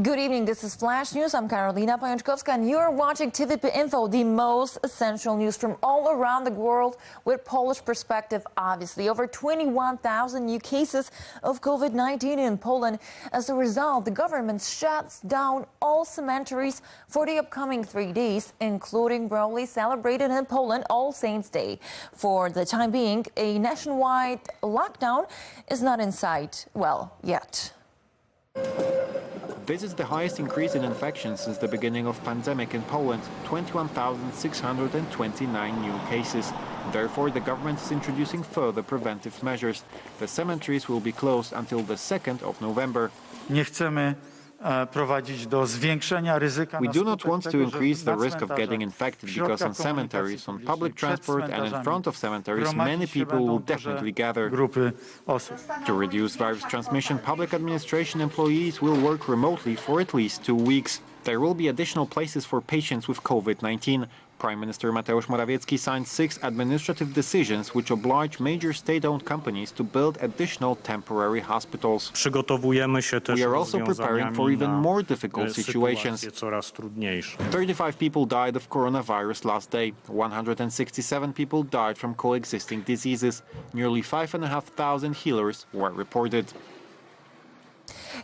Good evening, this is Flash News. I'm Karolina Pajączkowska and you're watching tvp.info, the most essential news from all around the world with Polish perspective, obviously. Over 21,000 new cases of COVID-19 in Poland. As a result, the government shuts down all cemeteries for the upcoming 3 days, including broadly celebrated in Poland All Saints' Day. For the time being, a nationwide lockdown is not in sight, well, yet. This is the highest increase in infections since the beginning of pandemic in Poland, 21,629 new cases. Therefore, the government is introducing further preventive measures. The cemeteries will be closed until the 2nd of November. We do not want to increase the risk of getting infected because on cemeteries, on public transport and in front of cemeteries, many people will definitely gather. To reduce virus transmission, public administration employees will work remotely for at least 2 weeks. There will be additional places for patients with COVID-19. Prime Minister Mateusz Morawiecki signed 6 administrative decisions which oblige major state-owned companies to build additional temporary hospitals. We are also preparing for even more difficult situations. 35 people died of coronavirus last day. 167 people died from coexisting diseases. Nearly 5,500 healers were reported.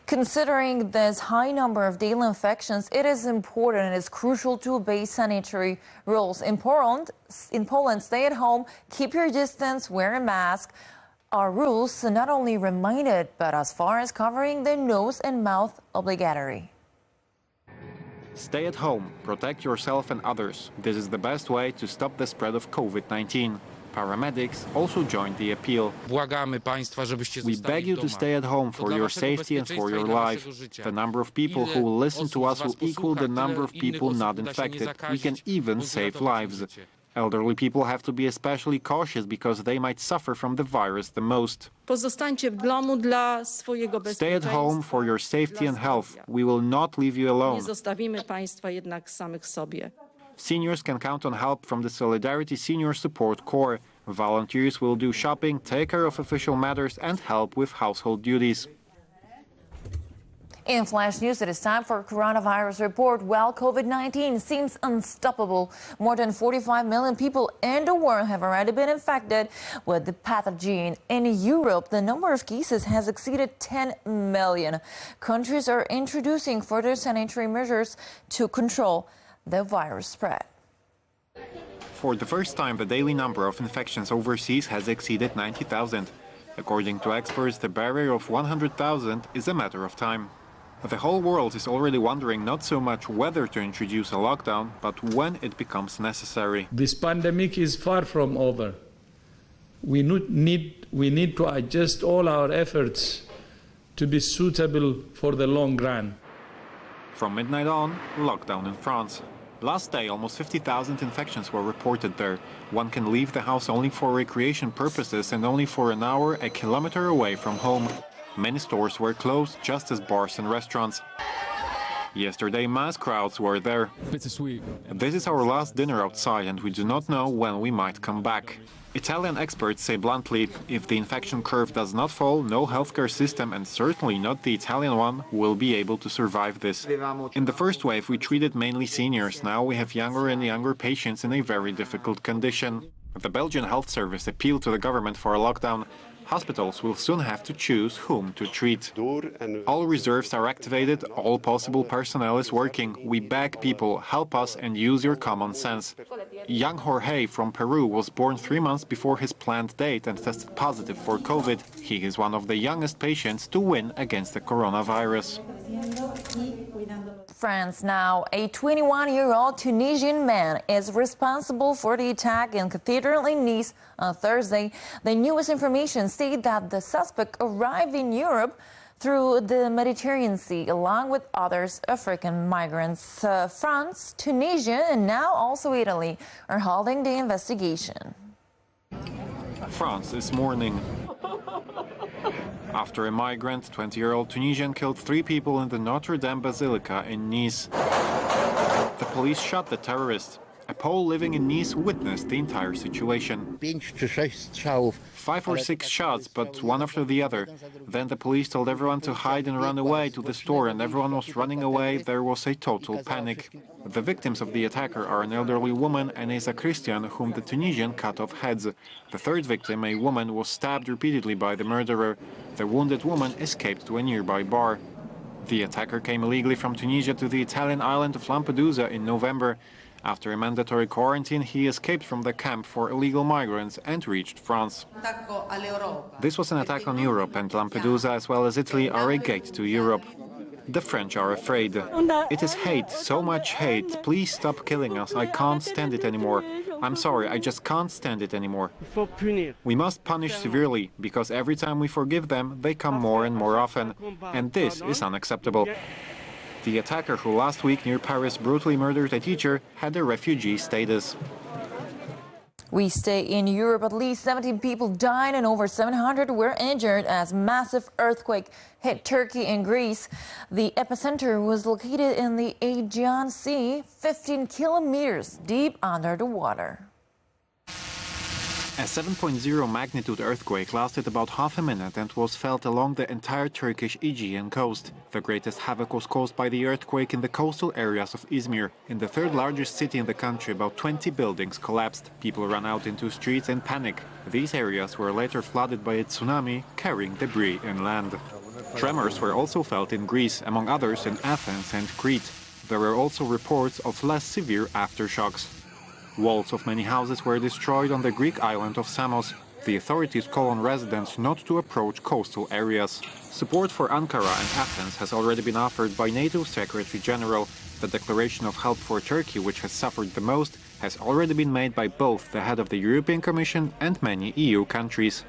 Considering this high number of daily infections, it is important and it's crucial to obey sanitary rules. In Poland, stay at home, keep your distance, wear a mask. Are rules not only reminded, but as far as covering the nose and mouth, obligatory. Stay at home, protect yourself and others. This is the best way to stop the spread of COVID-19. Paramedics also joined the appeal. We beg you to stay at home for your safety and for your life. The number of people who will listen to us will equal the number of people not infected. We can even save lives. Elderly people have to be especially cautious because they might suffer from the virus the most. Stay at home for your safety and health. We will not leave you alone. Seniors can count on help from the Solidarity Senior Support Corps. Volunteers will do shopping, take care of official matters and help with household duties. In Flash News, it is time for a coronavirus report. While COVID-19 seems unstoppable, more than 45 million people in the world have already been infected with the pathogen. In Europe, the number of cases has exceeded 10 million. Countries are introducing further sanitary measures to control the virus spread. For the first time, the daily number of infections overseas has exceeded 90,000. According to experts, the barrier of 100,000 is a matter of time. The whole world is already wondering not so much whether to introduce a lockdown, but when it becomes necessary. This pandemic is far from over. We need to adjust all our efforts to be suitable for the long run. From midnight on, lockdown in France. Last day, almost 50,000 infections were reported there. One can leave the house only for recreation purposes and only for an hour a kilometer away from home. Many stores were closed, just as bars and restaurants. Yesterday, mass crowds were there. Bittersweet. This is our last dinner outside and we do not know when we might come back. Italian experts say bluntly, if the infection curve does not fall, no healthcare system, and certainly not the Italian one, will be able to survive this. In the first wave, we treated mainly seniors. Now we have younger and younger patients in a very difficult condition. The Belgian Health Service appealed to the government for a lockdown. Hospitals will soon have to choose whom to treat. All reserves are activated, all possible personnel is working. We beg people, help us and use your common sense. Young Jorge from Peru was born 3 months before his planned date and tested positive for COVID. He is one of the youngest patients to win against the coronavirus. France now. A 21-year-old Tunisian man is responsible for the attack in Cathedral in Nice on Thursday. The newest information states that the suspect arrived in Europe through the Mediterranean Sea along with others African migrants. France, Tunisia and now also Italy are holding the investigation. France is mourning. After a migrant, 20-year-old Tunisian killed 3 people in the Notre Dame Basilica in Nice. The police shot the terrorist. A Pole living in Nice witnessed the entire situation. 5 or 6 shots, but one after the other. Then the police told everyone to hide and run away to the store, and everyone was running away. There was a total panic. The victims of the attacker are an elderly woman and a Christian whom the Tunisian cut off heads. The third victim, a woman, was stabbed repeatedly by the murderer. The wounded woman escaped to a nearby bar. The attacker came illegally from Tunisia to the Italian island of Lampedusa in November. After a mandatory quarantine, he escaped from the camp for illegal migrants and reached France. This was an attack on Europe, and Lampedusa as well as Italy are a gate to Europe. The French are afraid. It is hate, so much hate. Please stop killing us. I can't stand it anymore. I'm sorry, I just can't stand it anymore. We must punish severely, because every time we forgive them, they come more and more often. And this is unacceptable. The attacker, who last week near Paris brutally murdered a teacher, had a refugee status. We stay in Europe. At least 17 people died and over 700 were injured as massive earthquake hit Turkey and Greece. The epicenter was located in the Aegean Sea, 15 kilometers deep under the water. A 7.0 magnitude earthquake lasted about half a minute and was felt along the entire Turkish Aegean coast. The greatest havoc was caused by the earthquake in the coastal areas of Izmir. In the third largest city in the country, about 20 buildings collapsed. People ran out into streets in panic. These areas were later flooded by a tsunami carrying debris inland. Tremors were also felt in Greece, among others in Athens and Crete. There were also reports of less severe aftershocks. Walls of many houses were destroyed on the Greek island of Samos. The authorities call on residents not to approach coastal areas. Support for Ankara and Athens has already been offered by NATO Secretary General. The declaration of help for Turkey, which has suffered the most, has already been made by both the head of the European Commission and many EU countries.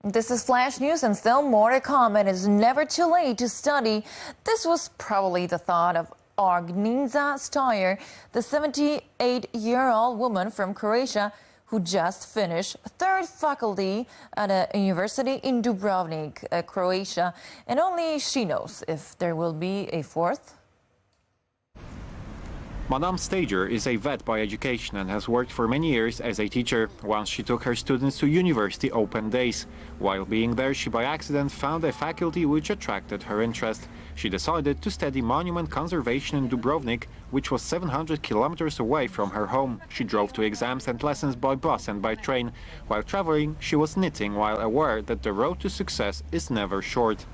This is Flash News, and still more to come. It is never too late to study. This was probably the thought of Agnieszka Stoyer, the 78-year-old woman from Croatia who just finished third faculty at a university in Dubrovnik, Croatia, and only she knows if there will be a fourth. Madame Stager is a vet by education and has worked for many years as a teacher. Once she took her students to university open days. While being there, she by accident found a faculty which attracted her interest. She decided to study monument conservation in Dubrovnik, which was 700 kilometers away from her home. She drove to exams and lessons by bus and by train. While traveling, she was knitting while aware that the road to success is never short.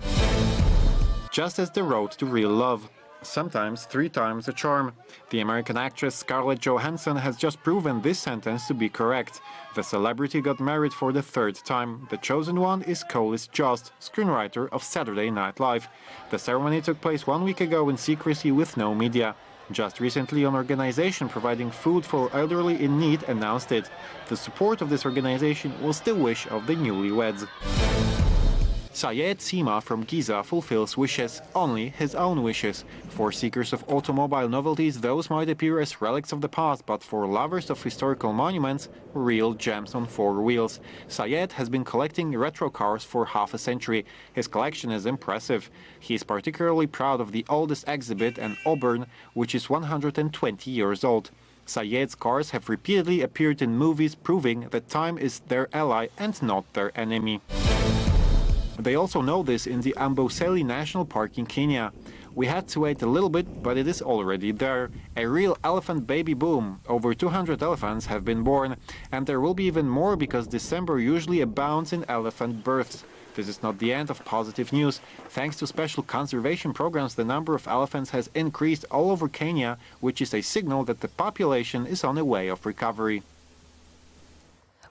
Just as the road to real love. Sometimes 3 times a charm. The American actress Scarlett Johansson has just proven this sentence to be correct. The celebrity got married for the 3rd time. The chosen one is Colis Jost, screenwriter of Saturday Night Live. The ceremony took place 1 week ago in secrecy with no media. Just recently, an organization providing food for elderly in need announced it. The support of this organization was the wish of the newlyweds. Sayed Sima from Giza fulfills wishes, only his own wishes. For seekers of automobile novelties, those might appear as relics of the past, but for lovers of historical monuments, real gems on 4 wheels. Sayed has been collecting retro cars for half a century. His collection is impressive. He is particularly proud of the oldest exhibit in Auburn, which is 120 years old. Sayed's cars have repeatedly appeared in movies, proving that time is their ally and not their enemy. They also know this in the Amboseli National Park in Kenya. We had to wait a little bit, but it is already there. A real elephant baby boom. Over 200 elephants have been born, and there will be even more because December usually abounds in elephant births. This is not the end of positive news. Thanks to special conservation programs, the number of elephants has increased all over Kenya, which is a signal that the population is on a way of recovery.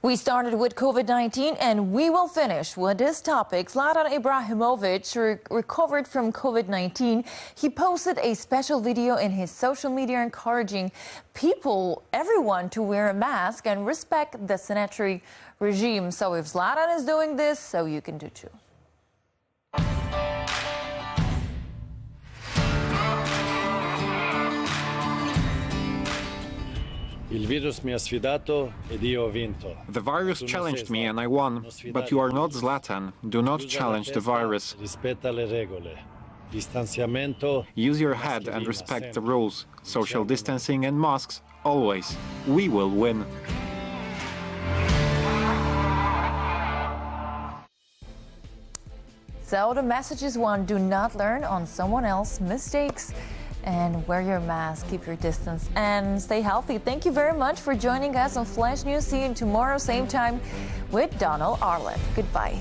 We started with COVID-19 and we will finish with this topic. Zlatan Ibrahimovic recovered from COVID-19. He posted a special video in his social media encouraging everyone to wear a mask and respect the sanitary regime. So if Zlatan is doing this, so you can do too. The virus challenged me and I won, but you are not Zlatan. Do not challenge the virus. Use your head and respect the rules. Social distancing and masks, always. We will win. So the message is one: do not learn on someone else's mistakes, and wear your mask, keep your distance, and stay healthy. Thank you very much for joining us on Flash News. See you tomorrow, same time, with Donald Arlett. Goodbye.